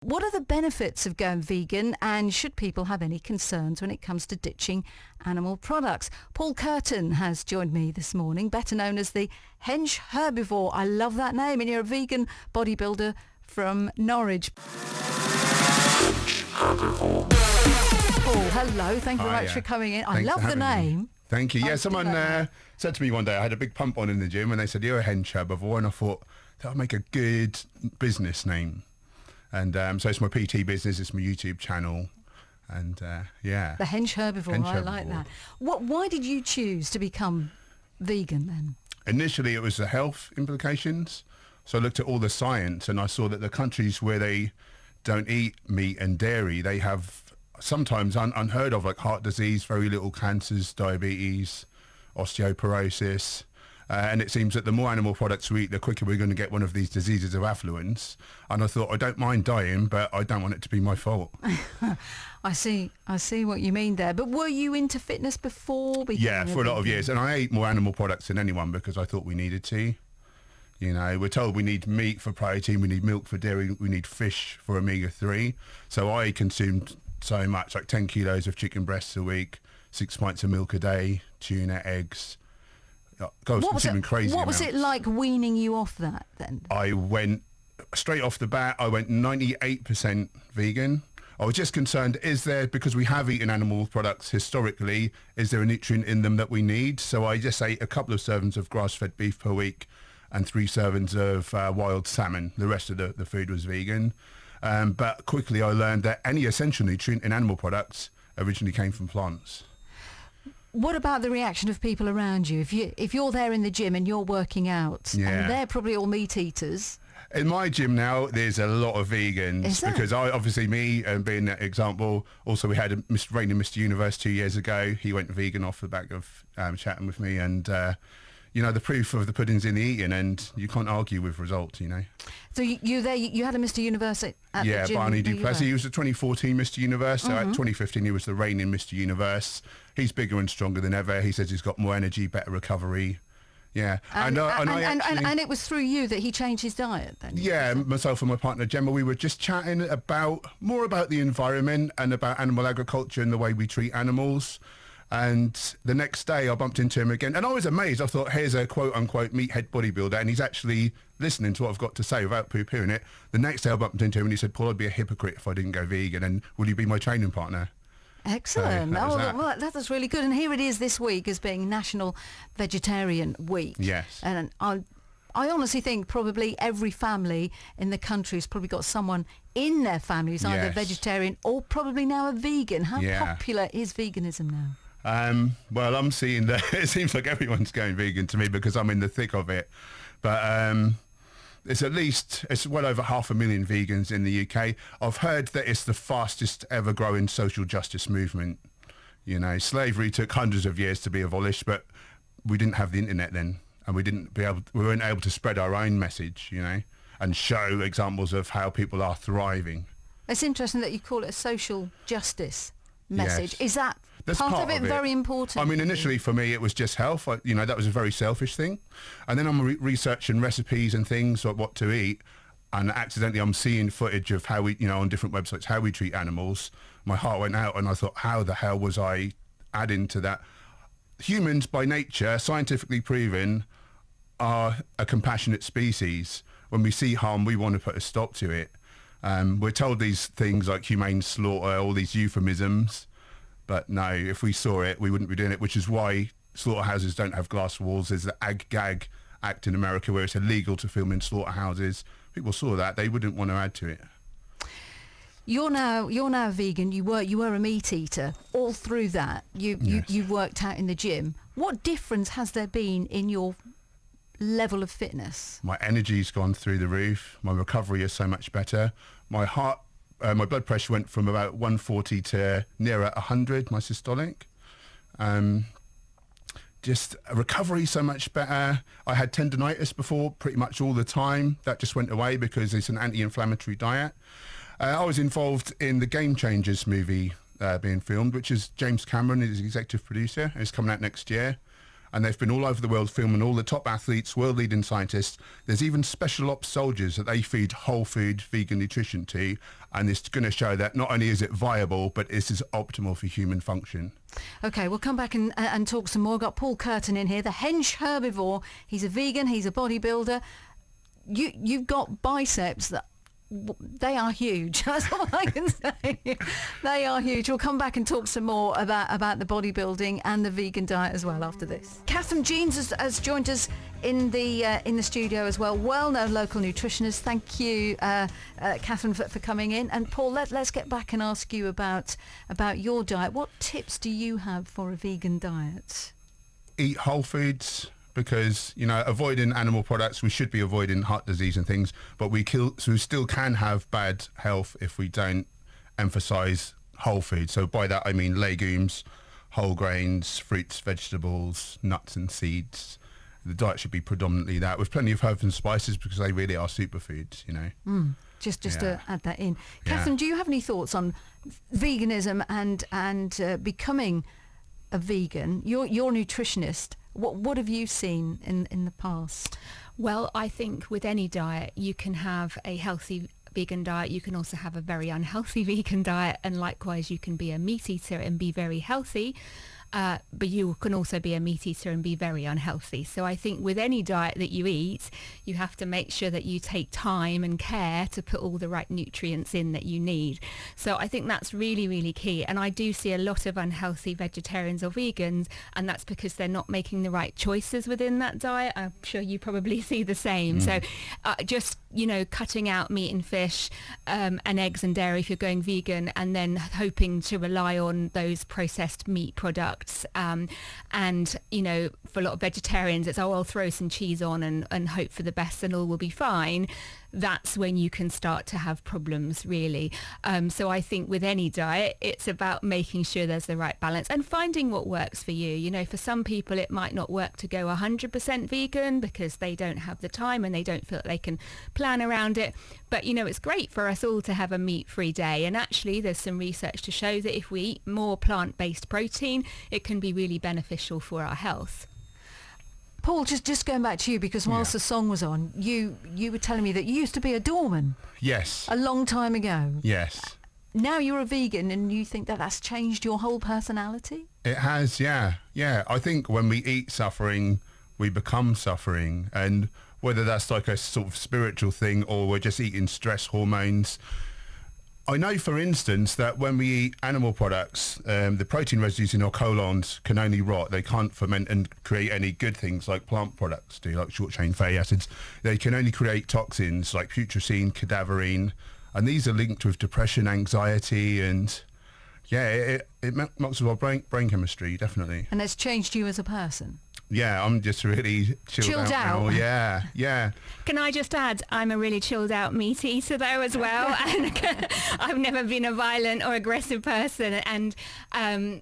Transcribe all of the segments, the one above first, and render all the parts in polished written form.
What are the benefits of going vegan, and should people have any concerns when it comes to ditching animal products? Paul Curtin has joined me this morning, better known as the Hench Herbivore. I love that name, and you're a vegan bodybuilder from Norwich. Paul, hello. Thank you very much for coming in. I love the name. Me. Thank you. Yeah, someone said to me one day, I had a big pump on in the gym, and they said, "You're a Hench Herbivore," and I thought, that would make a good business name. And so it's my PT business, it's my YouTube channel, and yeah. The Hench Herbivore, I like that. Why did you choose to become vegan then? Initially it was the health implications. So I looked at all the science, and I saw that the countries where they don't eat meat and dairy, they have sometimes unheard of, like heart disease, very little cancers, diabetes, osteoporosis. And it seems that the more animal products we eat, the quicker we're going to get one of these diseases of affluence. And I thought, I don't mind dying, but I don't want it to be my fault. I see what you mean there. But were you into fitness before? Yeah, for a lot of years. And I ate more animal products than anyone because I thought we needed to. You know, we're told we need meat for protein, we need milk for dairy, we need fish for omega-3. So I consumed so much, like 10 kilos of chicken breasts a week, 6 pints of milk a day, tuna, eggs. God, what was it like weaning you off that then? I went straight off the bat, I went 98% vegan. I was just concerned, is there, because we have eaten animal products historically, is there a nutrient in them that we need? So I just ate a couple of servings of grass-fed beef per week and 3 servings of wild salmon. The rest of the food was vegan. But quickly I learned that any essential nutrient in animal products originally came from plants. What about the reaction of people around you? If you're there in the gym and you're working out, and they're probably all meat eaters. In my gym now, there's a lot of vegans because obviously me being that example. Also, we had a reigning Mr. Universe 2 years ago. He went vegan off the back of chatting with me, and you know, the proof of the pudding's in the eating, and you can't argue with results, you know. So you had a Mr. Universe at the gym? Yeah, Barney Duplessis. He was the 2014 Mr. Universe. So at 2015, he was the reigning Mr. Universe. He's bigger and stronger than ever. He says he's got more energy, better recovery. Yeah. And it was through you that he changed his diet then? Yeah, myself and my partner Gemma, we were just chatting more about the environment and about animal agriculture and the way we treat animals. And the next day I bumped into him again, and I was amazed. I thought, here's a quote-unquote meathead bodybuilder, and he's actually listening to what I've got to say without poo-pooing it. The next day I bumped into him and he said, "Paul, I'd be a hypocrite if I didn't go vegan, and will you be my training partner?" Excellent. So well, that's really good. And here it is this week as being National Vegetarian Week. Yes. And I honestly think probably every family in the country has probably got someone in their family who's either vegetarian or probably now a vegan. How popular is veganism now? Well, I'm seeing that it seems like everyone's going vegan to me because I'm in the thick of it. But it's well over 500,000 vegans in the UK. I've heard that it's the fastest ever growing social justice movement. You know, slavery took hundreds of years to be abolished, but we didn't have the internet then, and we weren't able to spread our own message, you know, and show examples of how people are thriving. It's interesting that you call it a social justice message. Yes. Is that part of it very important? I mean, initially for me it was just health. You know, that was a very selfish thing. And then I'm researching recipes and things like what to eat, and accidentally I'm seeing footage of how we, you know, on different websites, how we treat animals. My heart went out and I thought, how the hell was I adding to that? Humans by nature, scientifically proven, are a compassionate species. When we see harm, we want to put a stop to it. We're told these things like humane slaughter, all these euphemisms, but no, if we saw it, we wouldn't be doing it, which is why slaughterhouses don't have glass walls. There's the Ag-Gag Act in America where it's illegal to film in slaughterhouses. People saw that, they wouldn't want to add to it. You're now vegan. You were a meat eater. All through that, you've worked out in the gym. What difference has there been in your level of fitness? My energy's gone through the roof. My recovery is so much better. My heart, my blood pressure went from about 140 to nearer 100, my systolic. Just recovery so much better. I had tendinitis before pretty much all the time. That just went away because it's an anti-inflammatory diet. I was involved in the Game Changers movie being filmed, which is James Cameron is the executive producer. It's coming out next year. and they've been all over the world filming all the top athletes, world-leading scientists. There's even special ops soldiers that they feed whole food vegan nutrition to, and it's going to show that not only is it viable, but this is optimal for human function. Okay, we'll come back and talk some more. We've got Paul Curtin in here, the Hench Herbivore. He's a vegan, he's a bodybuilder. You've got biceps that they are huge. That's all I can say. They are huge. We'll come back and talk some more about the bodybuilding and the vegan diet as well after this. Catherine Jeans has joined us in the studio as well. Well-known local nutritionist. Thank you, Catherine, for coming in. And Paul, let's get back and ask you about your diet. What tips do you have for a vegan diet? Eat whole foods. Because, you know, avoiding animal products, we should be avoiding heart disease and things, but we still can have bad health if we don't emphasize whole food. So by that I mean legumes, whole grains, fruits, vegetables, nuts and seeds. The diet should be predominantly that, with plenty of herbs and spices, because they really are superfoods, you know. Just to add that in. Catherine, do you have any thoughts on veganism and becoming a vegan? You're a nutritionist. What have you seen in the past? Well, I think with any diet, you can have a healthy vegan diet. You can also have a very unhealthy vegan diet. And likewise, you can be a meat eater and be very healthy. But you can also be a meat eater and be very unhealthy. So I think with any diet that you eat, you have to make sure that you take time and care to put all the right nutrients in that you need. So I think that's really, really key. And I do see a lot of unhealthy vegetarians or vegans, and that's because they're not making the right choices within that diet. I'm sure you probably see the same. So just, you know, cutting out meat and fish and eggs and dairy if you're going vegan, and then hoping to rely on those processed meat products. And, you know, for a lot of vegetarians, it's, oh, I'll throw some cheese on and hope for the best and all will be fine. That's when you can start to have problems, really. So I think with any diet, it's about making sure there's the right balance and finding what works for you. You know, for some people, it might not work to go 100% vegan because they don't have the time and they don't feel that they can plan around it. But, you know, it's great for us all to have a meat-free day. And actually, there's some research to show that if we eat more plant-based protein, it can be really beneficial for our health. Paul, just going back to you, because whilst the song was on, you were telling me that you used to be a doorman. Yes. A long time ago. Yes. Now you're a vegan, and you think that that's changed your whole personality? It has, yeah. Yeah, I think when we eat suffering, we become suffering. And whether that's like a sort of spiritual thing or we're just eating stress hormones. I know, for instance, that when we eat animal products, the protein residues in our colons can only rot. They can't ferment and create any good things like plant products do, like short-chain fatty acids. They can only create toxins like putrescine, cadaverine, and these are linked with depression, anxiety, and it messes with our brain chemistry, definitely. And it's changed you as a person? Yeah, I'm just really chilled out now. Yeah, yeah. Can I just add, I'm a really chilled out meat eater though as well. And I've never been a violent or aggressive person. And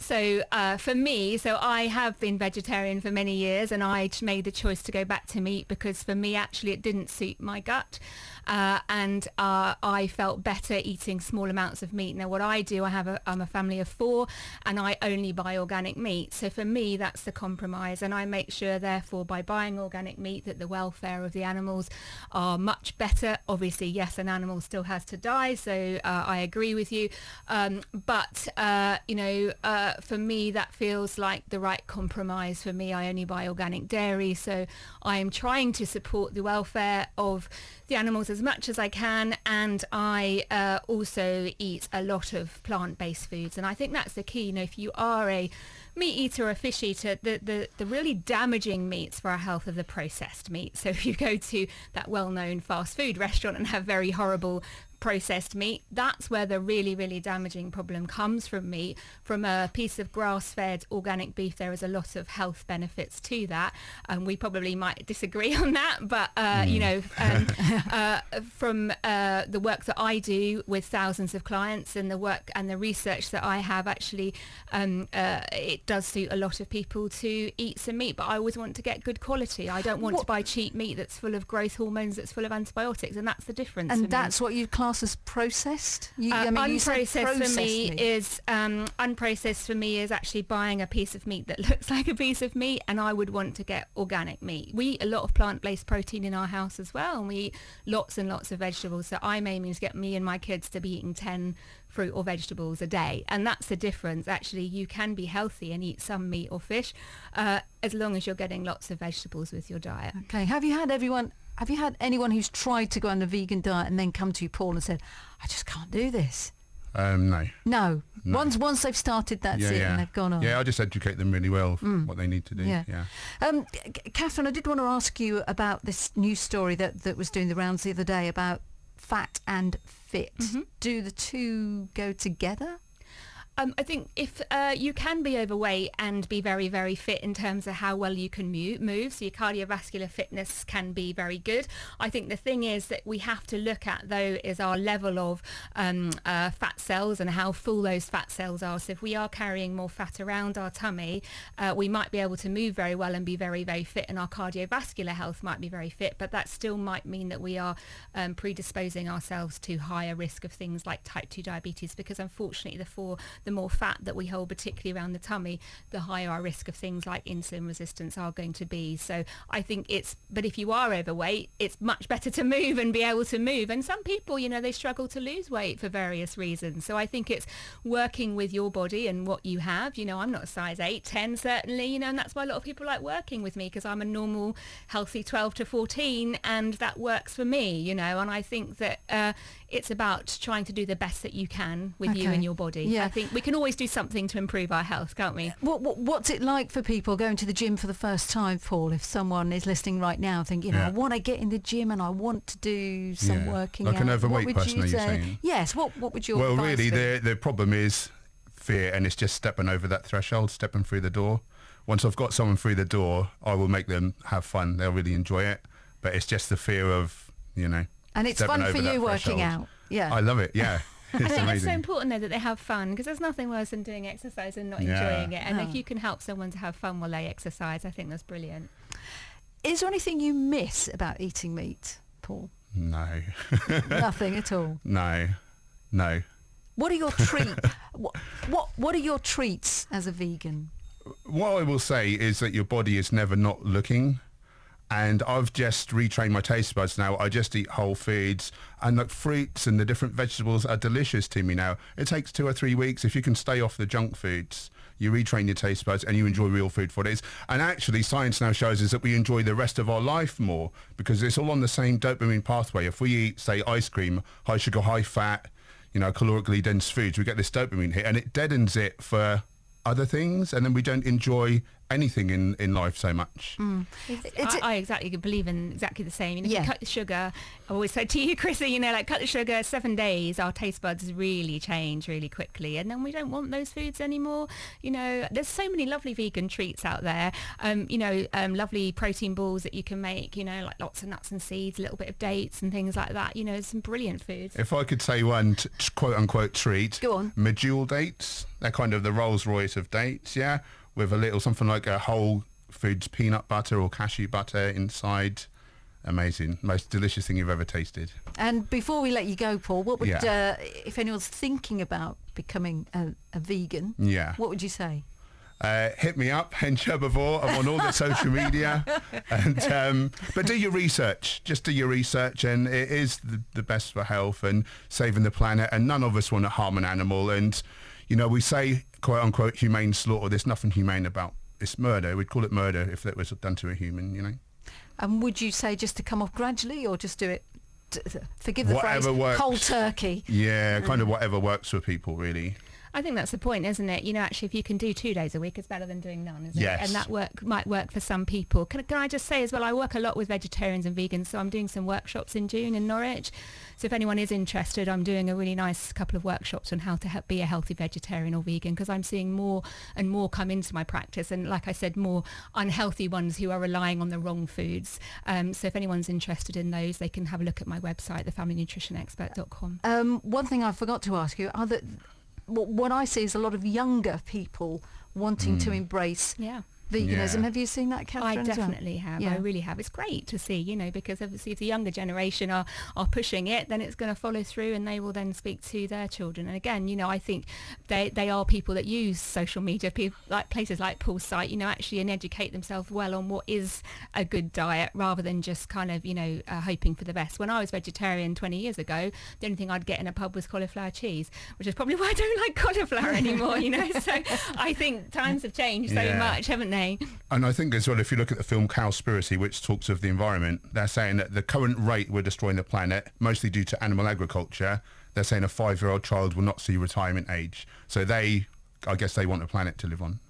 so for me, so I have been vegetarian for many years, and I made the choice to go back to meat because for me, actually, it didn't suit my gut. And I felt better eating small amounts of meat. Now, what I do, I'm a family of 4, and I only buy organic meat. So for me, that's the compromise. And I make sure, therefore, by buying organic meat, that the welfare of the animals are much better. Obviously, yes, an animal still has to die. So I agree with you. But for me, that feels like the right compromise for me. I only buy organic dairy. So I am trying to support the welfare of the animals as much as I can, and I also eat a lot of plant-based foods, and I think that's the key. You know, if you are a meat eater or a fish eater, the really damaging meats for our health are the processed meat. So if you go to that well-known fast food restaurant and have very horrible processed meat, that's where the really, really damaging problem comes from meat. From a piece of grass-fed organic beef, there is a lot of health benefits to that, and we probably might disagree on that, but from the work that I do with thousands of clients and the work and the research that I have, actually it does suit a lot of people to eat some meat, but I always want to get good quality. I don't want to buy cheap meat that's full of growth hormones, that's full of antibiotics, and that's the difference. And that's what you class as processed? You said Unprocessed for me meat. is unprocessed for me is actually buying a piece of meat that looks like a piece of meat, and I would want to get organic meat. We eat a lot of plant-based protein in our house as well, and we eat lots and lots of vegetables. So I'm aiming to get me and my kids to be eating 10 fruit or vegetables a day, and that's the difference. Actually, you can be healthy and eat some meat or fish as long as you're getting lots of vegetables with your diet. Okay. Have you had anyone who's tried to go on a vegan diet and then come to you, Paul, and said, I just can't do this? No. Once they've started, that's it, and they've gone on. Yeah, I just educate them really well what they need to do. Yeah. Catherine, I did want to ask you about this news story that was doing the rounds the other day about fat and fit. Do the two go together? I think if you can be overweight and be very, very fit in terms of how well you can move, so your cardiovascular fitness can be very good. I think the thing is that we have to look at, though, is our level of fat cells and how full those fat cells are. So if we are carrying more fat around our tummy, we might be able to move very well and be very, very fit, and our cardiovascular health might be very fit, but that still might mean that we are predisposing ourselves to higher risk of things like type 2 diabetes, because unfortunately the more fat that we hold, particularly around the tummy, the higher our risk of things like insulin resistance are going to be. So I think but if you are overweight, it's much better to move and be able to move. And some people, they struggle to lose weight for various reasons. So I think it's working with your body and what you have. I'm not a size 8, 10 certainly, and that's why a lot of people like working with me, because I'm a normal, healthy 12 to 14, and that works for me, and I think that it's about trying to do the best that you can with you and your body. Yeah. I think we can always do something to improve our health, can't we? What's it like for people going to the gym for the first time, Paul? If someone is listening right now thinking, I want to get in the gym and I want to do some working like out. An overweight person, are you saying? Yes. What would your Well, advice really, be? the problem is fear, and it's just stepping over that threshold, stepping through the door. Once I've got someone through the door, I will make them have fun. They'll really enjoy it. But it's just the fear of, And it's fun for you working out. Yeah. I love it, yeah. I think amazing. it's so important, though, that they have fun, because there's nothing worse than doing exercise and not enjoying it. And if you can help someone to have fun while they exercise, I think that's brilliant. Is there anything you miss about eating meat, Paul? No. Nothing at all? No. What are your what are your treats as a vegan? What I will say is that your body is never not looking. And I've just retrained my taste buds now. I just eat whole foods, and like fruits and the different vegetables are delicious to me now. It takes 2 or 3 weeks. If you can stay off the junk foods, you retrain your taste buds and you enjoy real food for what it is. And actually science now shows us that we enjoy the rest of our life more, because it's all on the same dopamine pathway. If we eat, say, ice cream, high sugar, high fat, calorically dense foods, we get this dopamine hit, and it deadens it for other things, and then we don't enjoy anything in life so much. I exactly believe in exactly the same. If you cut the sugar, I always say to you, Chrissy, cut the sugar, 7 days, our taste buds really change really quickly, and then we don't want those foods anymore. There's so many lovely vegan treats out there. Lovely protein balls that you can make. Like lots of nuts and seeds, a little bit of dates and things like that. Some brilliant foods. If I could say one quote unquote treat, go on. Medjool dates. They're kind of the Rolls Royce of dates, yeah. With a little something like a whole foods peanut butter or cashew butter inside. Amazing. Most delicious thing you've ever tasted. And before we let you go, Paul, what would if anyone's thinking about becoming a vegan, what would you say? Hit me up, Hench Herbivore. I'm on all the social media. And but do your research. Just do your research, and it is the best for health and saving the planet, and none of us want to harm an animal. And we say, quote unquote, humane slaughter. There's nothing humane about it's murder. We'd call it murder if that was done to a human, And would you say just to come off gradually, or just do it, forgive the whatever phrase, works. cold turkey? Yeah, kind of whatever works for people, really. I think that's the point, isn't it? Actually, if you can do 2 days a week, it's better than doing none, isn't Yes. it? And that might work for some people. Can I just say as well, I work a lot with vegetarians and vegans, so I'm doing some workshops in June in Norwich. So if anyone is interested, I'm doing a really nice couple of workshops on how to be a healthy vegetarian or vegan, because I'm seeing more and more come into my practice, and like I said, more unhealthy ones who are relying on the wrong foods. So if anyone's interested in those, they can have a look at my website, thefamilynutritionexpert.com. One thing I forgot to ask you, what I see is a lot of younger people wanting to embrace veganism. Yeah. Have you seen that, Catherine? I as well? definitely have. Yeah. I really have. It's great to see, because obviously if the younger generation are pushing it, then it's going to follow through and they will then speak to their children. And again, I think they are people that use social media, people like places like Paul's site, actually and educate themselves well on what is a good diet rather than just kind of, hoping for the best. When I was vegetarian 20 years ago, the only thing I'd get in a pub was cauliflower cheese, which is probably why I don't like cauliflower anymore, So I think times have changed so much, haven't they? And I think as well, if you look at the film Cowspiracy, which talks of the environment, they're saying that the current rate we're destroying the planet, mostly due to animal agriculture, they're saying a 5-year-old child will not see retirement age. So I guess they want a planet to live on.